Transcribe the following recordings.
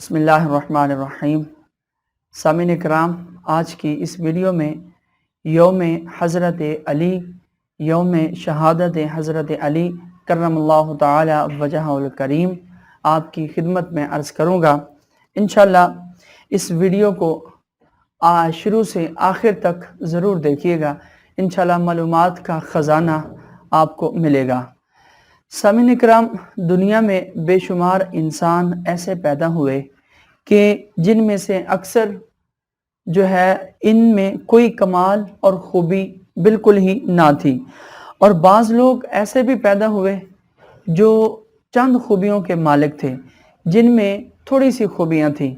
بسم اللہ الرحمن الرحیم۔ سامعین اکرام، آج کی اس ویڈیو میں یوم حضرت علی، یوم شہادت حضرت علی کرم اللہ تعالی وجہہ الکریم آپ کی خدمت میں عرض کروں گا۔ انشاءاللہ اس ویڈیو کو شروع سے آخر تک ضرور دیکھیے گا، انشاءاللہ معلومات کا خزانہ آپ کو ملے گا۔ سامعین اکرام، دنیا میں بے شمار انسان ایسے پیدا ہوئے کہ جن میں سے اکثر ان میں کوئی کمال اور خوبی بالکل ہی نہ تھی، اور بعض لوگ ایسے بھی پیدا ہوئے جو چند خوبیوں کے مالک تھے جن میں تھوڑی سی خوبیاں تھیں،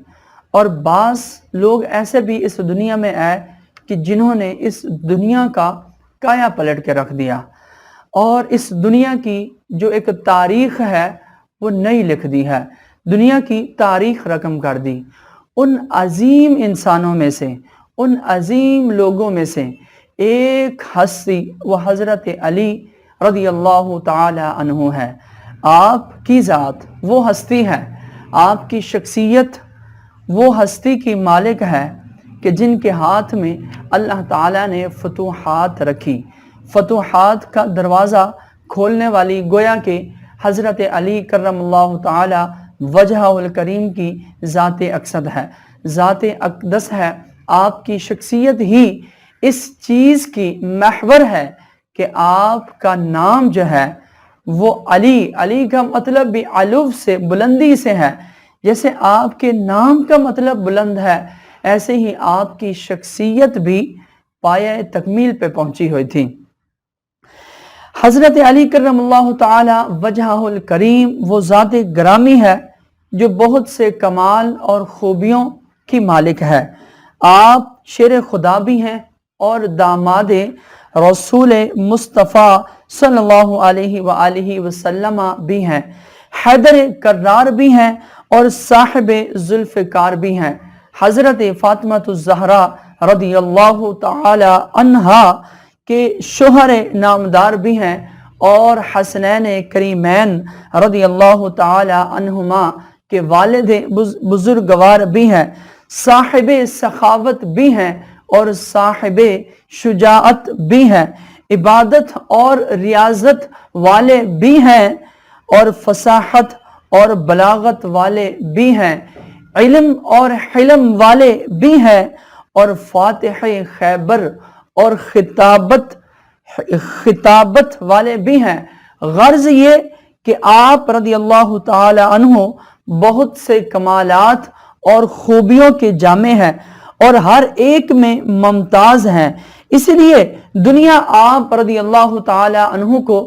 اور بعض لوگ ایسے بھی اس دنیا میں آئے کہ جنہوں نے اس دنیا کا کایا پلٹ کے رکھ دیا اور اس دنیا کی جو ایک تاریخ ہے وہ نئی لکھ دی ہے، دنیا کی تاریخ رقم کر دی۔ ان عظیم انسانوں میں سے، ان عظیم لوگوں میں سے ایک ہستی وہ حضرت علی رضی اللہ تعالی عنہ ہے۔ آپ کی ذات وہ ہستی ہے، آپ کی شخصیت وہ ہستی کی مالک ہے کہ جن کے ہاتھ میں اللہ تعالیٰ نے فتوحات رکھی، فتوحات کا دروازہ کھولنے والی گویا کہ حضرت علی کرم اللہ تعالی وجہ الکریم کی ذات اقصد ہے، ذات اقدس ہے۔ آپ کی شخصیت ہی اس چیز کی محور ہے کہ آپ کا نام جو ہے وہ علی کا مطلب بھی علو سے، بلندی سے ہے۔ جیسے آپ کے نام کا مطلب بلند ہے، ایسے ہی آپ کی شخصیت بھی پایہ تکمیل پہ پہنچی ہوئی تھی۔ حضرت علی کرم اللہ تعالی وجہ الکریم وہ ذات گرامی ہے جو بہت سے کمال اور خوبیوں کی مالک ہے۔ آپ شیر خدا بھی ہیں اور داماد رسول مصطفیٰ صلی اللہ علیہ وآلہ وسلم بھی ہیں، حیدر کرار بھی ہیں اور صاحب ذوالفقار بھی ہیں۔ حضرت فاطمہ الزہرا رضی اللہ تعالی عنہا کے شوہر نامدار بھی ہیں اور حسنین کریمین رضی اللہ تعالی عنہما کے والد بزرگوار بھی ہیں، صاحب سخاوت بھی ہیں اور صاحب شجاعت بھی ہیں، عبادت اور ریاضت والے بھی ہیں اور فصاحت اور بلاغت والے بھی ہیں، علم اور حلم والے بھی ہیں اور فاتح خیبر اور خطابت والے بھی ہیں۔ غرض یہ کہ آپ رضی اللہ تعالی عنہ بہت سے کمالات اور خوبیوں کے جامع ہیں اور ہر ایک میں ممتاز ہیں، اس لیے دنیا آپ رضی اللہ تعالی عنہ کو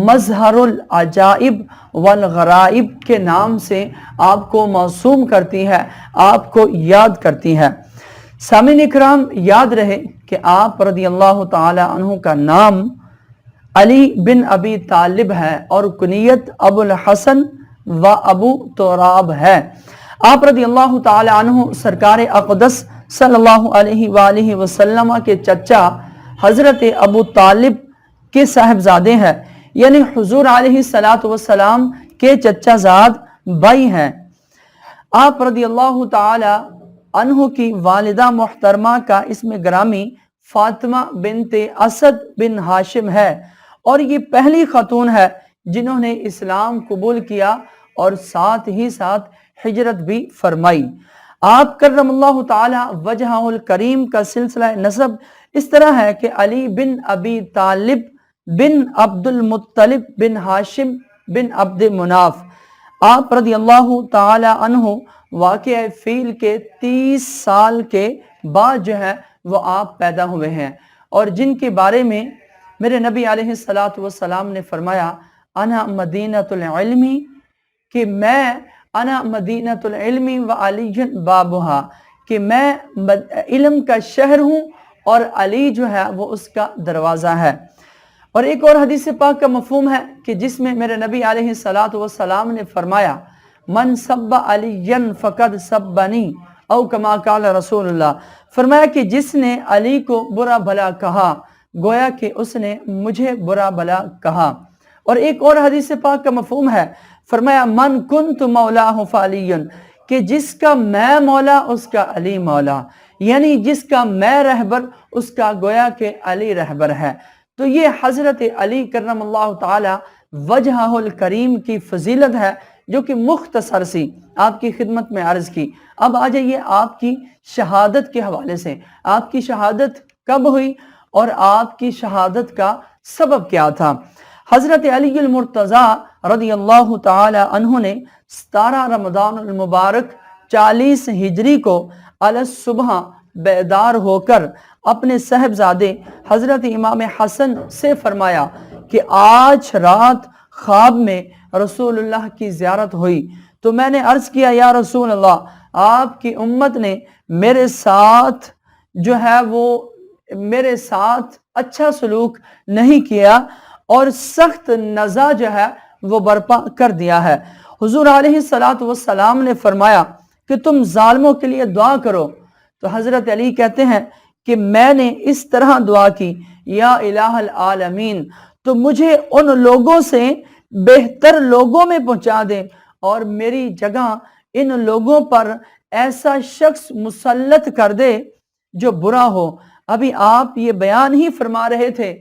مظہر العجائب والغرائب کے نام سے آپ کو موسوم کرتی ہے، آپ کو یاد کرتی ہے۔ سامعین اکرام، یاد رہے کہ آپ رضی اللہ تعالی عنہ کا نام علی بن ابی طالب ہے اور کنیت ابو الحسن و ابو تراب ہے۔ آپ رضی اللہ تعالی عنہ سرکار اقدس صلی اللہ علیہ وآلہ وسلم کے چچا حضرت ابو طالب کے صاحبزادے ہیں، یعنی حضور علیہ السلام کے چچا زاد بھائی ہیں۔ آپ رضی اللہ تعالی عنہ کی والدہ محترمہ کا اسم گرامی فاطمہ بنت اسد بن ہاشم ہے اور یہ پہلی خاتون ہے جنہوں نے اسلام قبول کیا اور ساتھ ہی ساتھ ہجرت بھی فرمائی۔ آپ کرم اللہ تعالی وجہ الکریم کا سلسلہ نسب اس طرح ہے کہ علی بن ابی طالب بن عبد المطلب بن ہاشم بن عبد مناف، آپ رضی اللہ تعالی عنہ واقعہ فیل کے 30 سال کے بعد جو ہے وہ آپ پیدا ہوئے ہیں، اور جن کے بارے میں میرے نبی علیہ السلام نے فرمایا انا مدینۃ العلم، کہ میں انا مدینۃ العلم و علی بابہا، کہ میں علم کا شہر ہوں اور علی جو ہے وہ اس کا دروازہ ہے۔ اور ایک اور حدیث پاک کا مفہوم ہے کہ جس میں میرے نبی علیہ السلام نے فرمایا من سب علی فقد سبنی، او کما قال رسول اللہ، فرمایا کہ جس نے علی کو برا بھلا کہا گویا کہ اس نے مجھے برا بھلا کہا۔ اور ایک اور حدیث پاک کا مفہوم ہے، فرمایا من کنت مولاہ فعلی، کہ جس کا میں مولا اس کا علی مولا، یعنی جس کا میں رہبر اس کا گویا کہ علی رہبر ہے۔ تو یہ حضرت علی کرم اللہ تعالی وجہہ الکریم کی فضیلت ہے، جو کہ مختصر سی آپ کی خدمت میں عرض کی۔ اب آ جائیے آپ کی شہادت کے حوالے سے، آپ کی شہادت کب ہوئی اور آپ کی شہادت کا سبب کیا تھا۔ حضرت علی المرتضیٰ رضی اللہ تعالی عنہ نے 17 رمضان المبارک 40 ہجری کو الصبح بیدار ہو کر اپنے صاحبزادے حضرت امام حسن سے فرمایا کہ آج رات خواب میں رسول اللہ کی زیارت ہوئی، تو میں نے عرض کیا یا رسول اللہ، آپ کی امت نے میرے ساتھ جو ہے وہ میرے ساتھ اچھا سلوک نہیں کیا اور سخت نزع جو ہے وہ برپا کر دیا ہے۔ حضور علیہ السلام نے فرمایا کہ تم ظالموں کے لیے دعا کرو۔ تو حضرت علی کہتے ہیں کہ میں نے اس طرح دعا کی، یا الہ العالمین، تو مجھے ان لوگوں سے بہتر لوگوں میں پہنچا دے اور میری جگہ ان لوگوں پر ایسا شخص مسلط کر دے جو برا ہو۔ ابھی آپ یہ بیان ہی فرما رہے تھے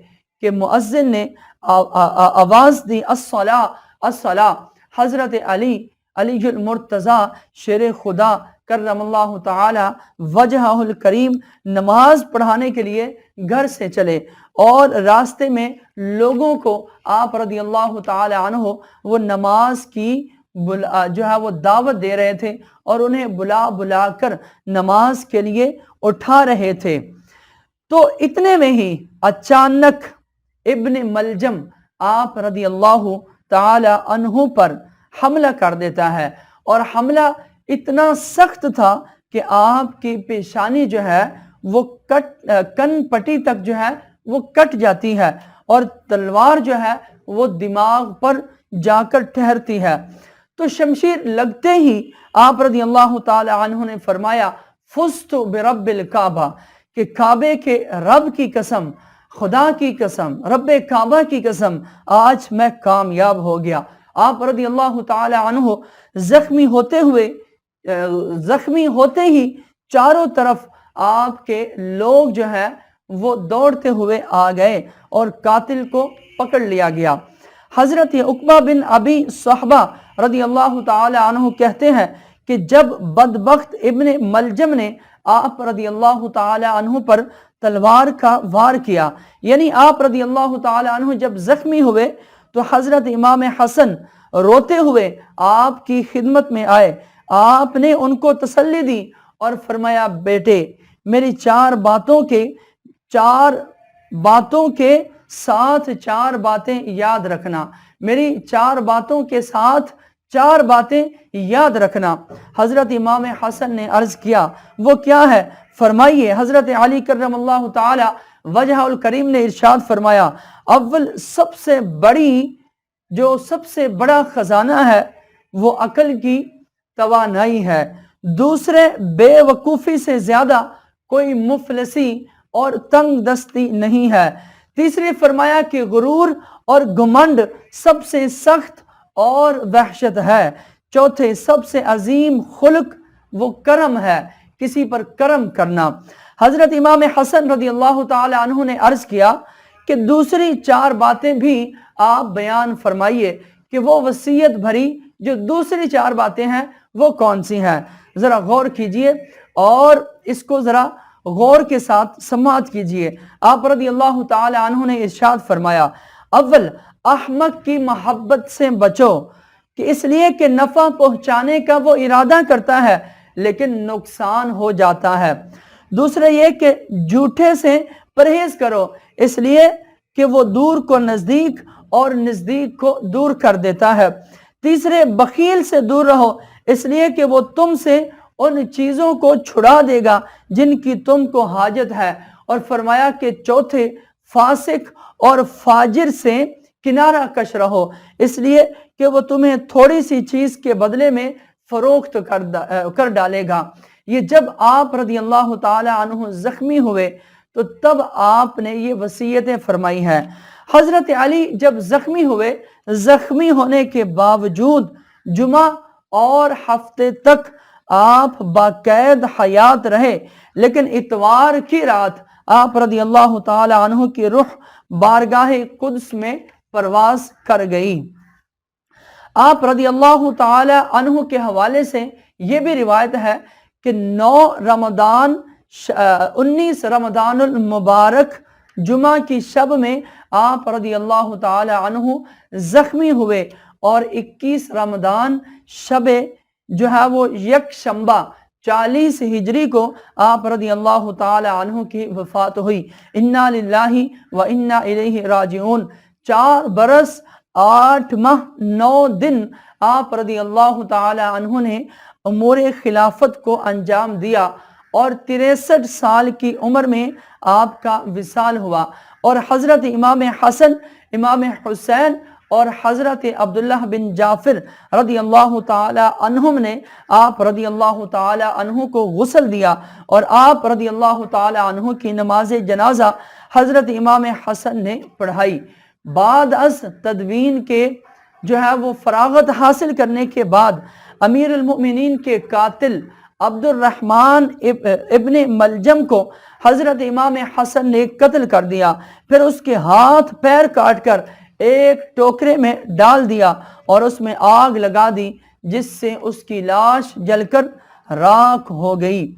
کہ مؤذن نے آواز دی الصلاۃ الصلاۃ، حضرت علی المرتضیٰ شیر خدا کرم اللہ تعالی وجہہ الکریم نماز پڑھانے کے لیے گھر سے چلے، اور راستے میں لوگوں کو آپ رضی اللہ تعالی عنہ وہ نماز کی جو ہے وہ دعوت دے رہے تھے اور انہیں بلا بلا کر نماز کے لیے اٹھا رہے تھے۔ تو اتنے میں ہی اچانک ابن ملجم آپ رضی اللہ تعالی عنہ پر حملہ کر دیتا ہے، اور حملہ اتنا سخت تھا کہ آپ کی پیشانی جو ہے وہ کن پٹی تک جو ہے وہ کٹ جاتی ہے، اور تلوار جو ہے وہ دماغ پر جا کر ٹھہرتی ہے۔ تو شمشیر لگتے ہی آپ رضی اللہ تعالی عنہ نے فرمایا فزت برب الکعبہ، کہ کعبے کے رب کی قسم، خدا کی قسم، رب کعبہ کی قسم، آج میں کامیاب ہو گیا۔ آپ رضی اللہ تعالی عنہ زخمی ہوتے ہی چاروں طرف آپ کے لوگ جو ہے وہ دوڑتے ہوئے آ گئے اور قاتل کو پکڑ لیا گیا۔ حضرت عقبہ بن ابی صحبہ رضی اللہ تعالی عنہ کہتے ہیں کہ جب بدبخت ابن ملجم نے آپ رضی اللہ تعالی عنہ پر تلوار کا وار کیا، یعنی آپ رضی اللہ تعالی عنہ جب زخمی ہوئے تو حضرت امام حسن روتے ہوئے آپ کی خدمت میں آئے۔ آپ نے ان کو تسلی دی اور فرمایا بیٹے میری چار باتوں کے ساتھ چار باتیں یاد رکھنا، میری چار باتوں کے ساتھ چار باتیں یاد رکھنا۔ حضرت امام حسن نے عرض کیا وہ کیا ہے؟ فرمائیے۔ حضرت علی کرم اللہ تعالی وجہہ الکریم نے ارشاد فرمایا اول سب سے بڑا خزانہ ہے وہ عقل کی توانائی ہے، دوسرے بے وقوفی سے زیادہ کوئی مفلسی اور تنگ دستی نہیں ہے، تیسرے فرمایا کہ غرور اور گھمنڈ سب سے سخت اور وحشت ہے، چوتھے سب سے عظیم خلق وہ کرم ہے، کسی پر کرم کرنا۔ حضرت امام حسن رضی اللہ تعالی عنہ نے عرض کیا کہ دوسری چار باتیں بھی آپ بیان فرمائیے کہ وہ وصیت بھری جو دوسری چار باتیں ہیں وہ کون سی ہیں؟ ذرا غور کیجئے اور اس کو ذرا غور کے ساتھ سماعت کیجئے۔ آپ رضی اللہ تعالی عنہ نے ارشاد فرمایا اول احمق کی محبت سے بچو، کہ اس لیے کہ نفع پہنچانے کا وہ ارادہ کرتا ہے لیکن نقصان ہو جاتا ہے۔ دوسرے یہ کہ جھوٹے سے پرہیز کرو، اس لیے کہ وہ دور کو نزدیک اور نزدیک کو دور کر دیتا ہے۔ تیسرے بخیل سے دور رہو، اس لیے کہ وہ تم سے ان چیزوں کو چھڑا دے گا جن کی تم کو حاجت ہے، اور فرمایا کہ چوتھے فاسق اور فاجر سے کنارہ کش رہو، اس لیے کہ وہ تمہیں تھوڑی سی چیز کے بدلے میں فروخت کر ڈالے گا۔ یہ جب آپ رضی اللہ تعالی عنہ زخمی ہوئے تو تب آپ نے یہ وصیتیں فرمائی ہیں۔ حضرت علی جب زخمی ہوئے، زخمی ہونے کے باوجود جمعہ اور ہفتے تک آپ باقید حیات رہے، لیکن اتوار کی رات آپ رضی اللہ تعالی عنہ کی روح بارگاہ قدس میں پرواز کر گئی۔ آپ رضی اللہ تعالی عنہ کے حوالے سے یہ بھی روایت ہے کہ 19 رمضان المبارک جمعہ کی شب میں آپ رضی اللہ تعالی عنہ زخمی ہوئے، اور 21 رمضان شب جو ہے وہ یکشنبہ 40 ہجری کو آپ رضی اللہ تعالی عنہ کی وفات ہوئی۔ انا للہ و انا الیہ راجعون۔ 4 برس 8 ماہ 9 دن آپ رضی اللہ تعالی عنہ نے امور خلافت کو انجام دیا، اور 63 سال کی عمر میں آپ کا وصال ہوا، اور حضرت امام حسن، امام حسین اور حضرت عبداللہ بن جعفر رضی اللہ تعالی عنہم نے آپ رضی اللہ تعالی عنہ کو غسل دیا، اور آپ رضی اللہ تعالی عنہ کی نماز جنازہ حضرت امام حسن نے پڑھائی۔ بعد از تدوین کے جو ہے وہ فراغت حاصل کرنے کے بعد امیر المؤمنین کے قاتل عبد الرحمن ابن ملجم کو حضرت امام حسن نے قتل کر دیا، پھر اس کے ہاتھ پیر کاٹ کر ایک ٹوکرے میں ڈال دیا اور اس میں آگ لگا دی، جس سے اس کی لاش جل کر راکھ ہو گئی۔